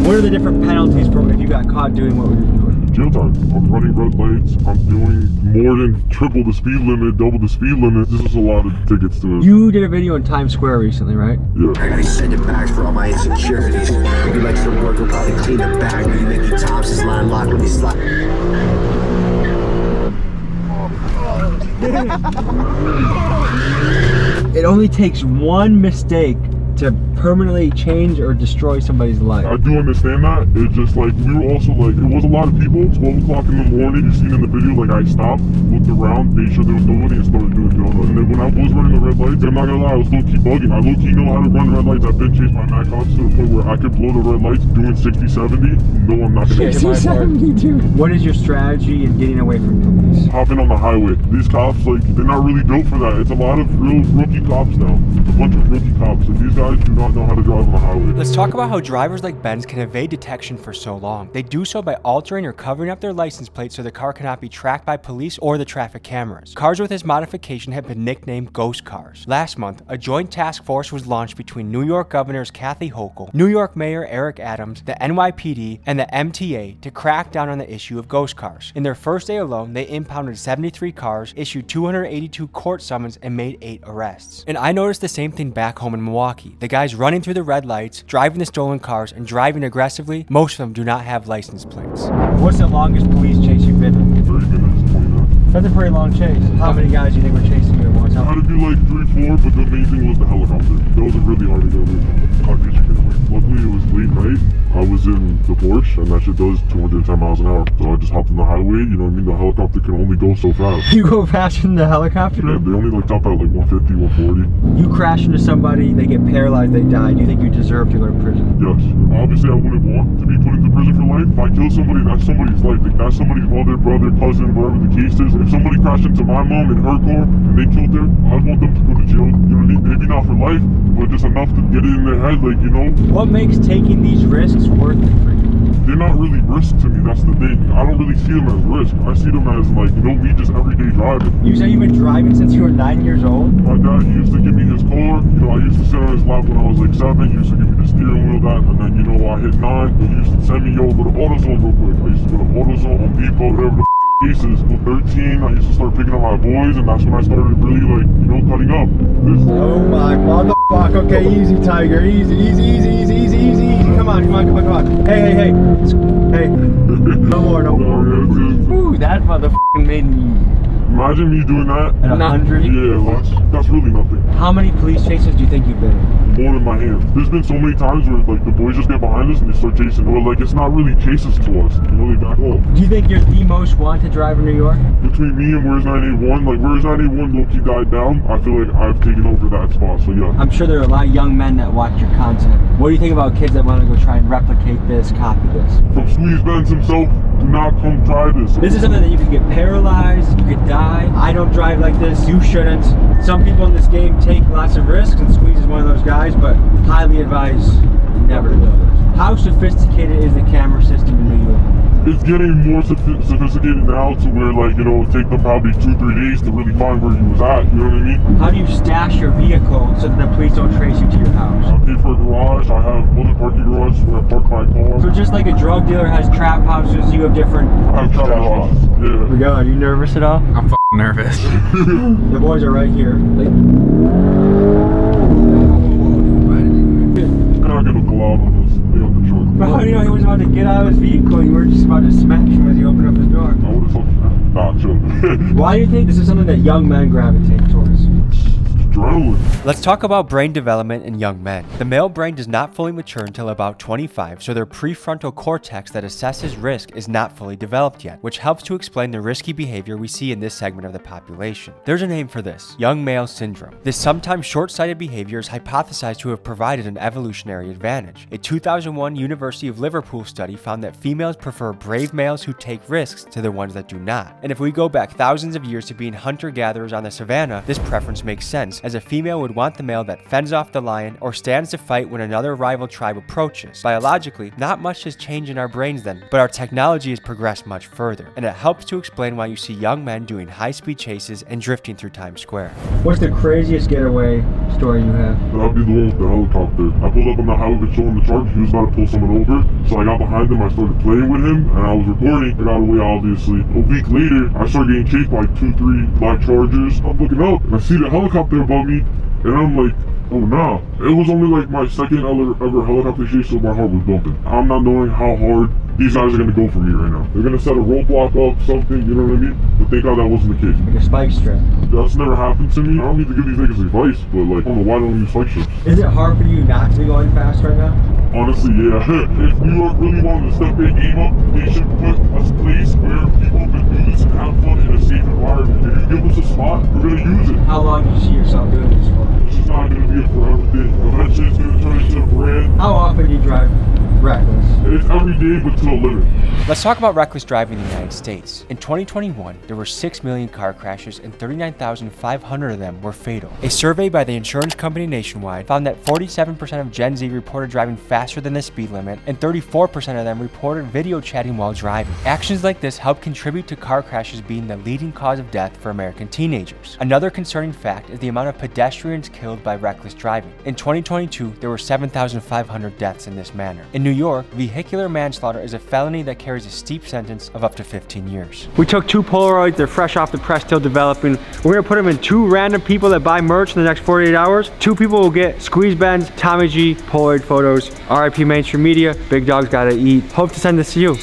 What are the different penalties for if you got caught doing what we were doing? Jail time. I'm running red lights. I'm doing more than triple the speed limit, double the speed limit. This is a lot of tickets to it. You did a video in Times Square recently, right? Yeah. I gotta send it back for all my insecurities. Maybe like some work will probably clean it back. Maybe Mickey Thompson's line locked when he slap. It only takes one mistake to permanently change or destroy somebody's life. I do understand that. It's just like, we were also like, it was a lot of people. 12 o'clock in the morning, you seen in the video, like I stopped, looked around, made sure there was nobody and started doing donuts. And then when I was running the red lights, I'm not gonna lie, I was low-key bugging. I low-key know how to run red lights. I've been chased by Mac cops to the point where I could blow the red lights doing 60, 70. No, I'm not gonna get my part. 60, 70, dude. What is your strategy in getting away from police? Hopping on the highway. These cops, like, they're not really built for that. It's a lot of real rookie cops now. It's a bunch of rookie cops, and these guys do not know how to drive on the highway. Let's talk about how drivers like Benz can evade detection for so long. They do so by altering or covering up their license plate so the car cannot be tracked by police or the traffic cameras. Cars with this modification have been nicknamed ghost cars. Last month, a joint task force was launched between New York Governors Kathy Hochul, New York Mayor Eric Adams, the NYPD, and the MTA to crack down on the issue of ghost cars. In their first day alone, they impounded 73 cars, issued 282 court summons, and made 8 arrests. And I noticed the same thing back home in Milwaukee. The guys running through the red lights, driving the stolen cars, and driving aggressively, most of them do not have license plates. What's the longest police chase you've been in? 30 minutes, 20 minutes. That's a pretty long chase. How many guys do you think were chasing you at once? It had to be like 3, 4, but the main thing was the helicopter. That was really hard to get away from. I'd get you get away. Luckily, it was late night. I was in the Porsche, and that shit does 210 miles an hour. So I just hopped on the highway. You know what I mean? The helicopter can only go so fast. You go faster than the helicopter? Yeah, they only like top out like 150, 140. You crash into somebody, they get paralyzed, they die. Do you think you deserve to go to prison? Yes. Obviously, I wouldn't want to be put into prison for life. If I kill somebody, that's somebody's life. Like, that's somebody's mother, brother, cousin, whatever the case is. If somebody crashed into my mom in her car and they killed her, I'd want them to go to jail. You know what I mean? Maybe not for life, but just enough to get it in their head, like, you know? What makes taking these risks worth it for you? They're not really risks to me, that's the thing. I don't really see them as risk. I see them as, like, you know, me just everyday driving. You say you've been driving since you were 9 years old? My dad used to give me his car. You know, I used to sit on his lap when I was like 7. He used to give me the steering wheel, that, and then, you know, I hit 9. He used to send me, yo, go to AutoZone real quick. I used to go to AutoZone, Home Depot, whatever the cases. At 13, I used to start picking up my boys, and that's when I started really, like, you know, cutting up. Oh my motherfucker. Okay, easy, Tiger. Easy, easy, easy, easy, easy, easy, easy. Come on, come on, come on, come on. Hey, hey, hey. Hey. No more, no more. Ooh, that motherfucking made me... Imagine me doing that. At 100? Yeah, that's really nothing. How many police chases do you think you've been in? More than my hand. There's been so many times where, like, the boys just get behind us and they start chasing. Or, like, it's not really chases to us. You know, they back off. Do you think you're the most wanted driver in New York? Between me and Where's 981, like, Where's 981 low-key died down, I feel like I've taken over that spot, so yeah. I'm sure there are a lot of young men that watch your content. What do you think about kids that want to go try and replicate this, copy this? From Squeeze Benz himself, do not come try this. This is something that you could get paralyzed, you could die. I don't drive like this, you shouldn't. Some people in this game take lots of risks, and Squeeze is one of those guys, but highly advise never to do this. How sophisticated is the camera system in New York? It's getting more sophisticated now to where, like, you know, it take them probably 2-3 days to really find where you was at, you know what I mean? How do you stash your vehicle so that the police don't trace you to your house? I pay for a garage, I have other parking garages where I park my car. So just like a drug dealer has trap houses, you have different... I have trap houses, yeah. Here we go, are you nervous at all? I'm nervous. The boys are right here. Can I get a collab on this? They got the truck. But how do you know he was about to get out of his vehicle and you were just about to smash him as he opened up his door? I would have told you that. Nah, chill. Why do you think this is something that young men gravitate towards? Adrenaline. Let's talk about brain development in young men. The male brain does not fully mature until about 25, so their prefrontal cortex that assesses risk is not fully developed yet, which helps to explain the risky behavior we see in this segment of the population. There's a name for this: young male syndrome. This sometimes short-sighted behavior is hypothesized to have provided an evolutionary advantage. A 2001 University of Liverpool study found that females prefer brave males who take risks to the ones that do not. And if we go back thousands of years to being hunter-gatherers on the savannah, this preference makes sense, as a female would want the male that fends off the lion or stands to fight when another rival tribe approaches. Biologically, not much has changed in our brains then, but our technology has progressed much further, and it helps to explain why you see young men doing high-speed chases and drifting through Times Square. What's the craziest getaway story you have? That'd be the one with the helicopter. I pulled up on the highway showing the charge. He was about to pull someone over. So I got behind him. I started playing with him. And I was recording. I got away, obviously. A week later, I started getting chased by 2-3 black Chargers. I'm looking up and I see the helicopter above me. And I'm like, oh nah. It was only like my second ever helicopter chase, so my heart was bumping. I'm not knowing how hard these guys are gonna go for me right now. They're gonna set a roadblock up, something, you know what I mean? But thank God that wasn't the case. Like a spike strip. That's never happened to me. I don't need to give these niggas advice, but like, I don't know why don't use spike strips. Is it hard for you not to be going fast right now? Honestly, yeah. If New York really wanted to step their game up, they should put a place where people can do this and have fun in a safe environment. If you give us a spot, we're gonna use it. How long do you see yourself doing this for? This is not gonna be a forever thing. Eventually it's gonna turn into a brand. How often do you drive reckless? It's every day, but to a limit. Let's talk about reckless driving in the United States. In 2021, there were 6 million car crashes and 39,500 of them were fatal. A survey by the insurance company Nationwide found that 47% of Gen Z reported driving faster than the speed limit, and 34% of them reported video chatting while driving. Actions like this help contribute to car crashes being the leading cause of death for American teenagers. Another concerning fact is the amount of pedestrians killed by reckless driving. In 2022, there were 7,500 deaths in this manner. In New York, vehicular manslaughter is a felony that carries a steep sentence of up to 15 years. We took 2 Polaroids, they're fresh off the press, still developing. We're gonna put them in 2 random people that buy merch in the next 48 hours. 2 people will get Squeeze Benz, Tommy G, Polaroid photos. RIP mainstream media, big dogs gotta eat. Hope to send this to you.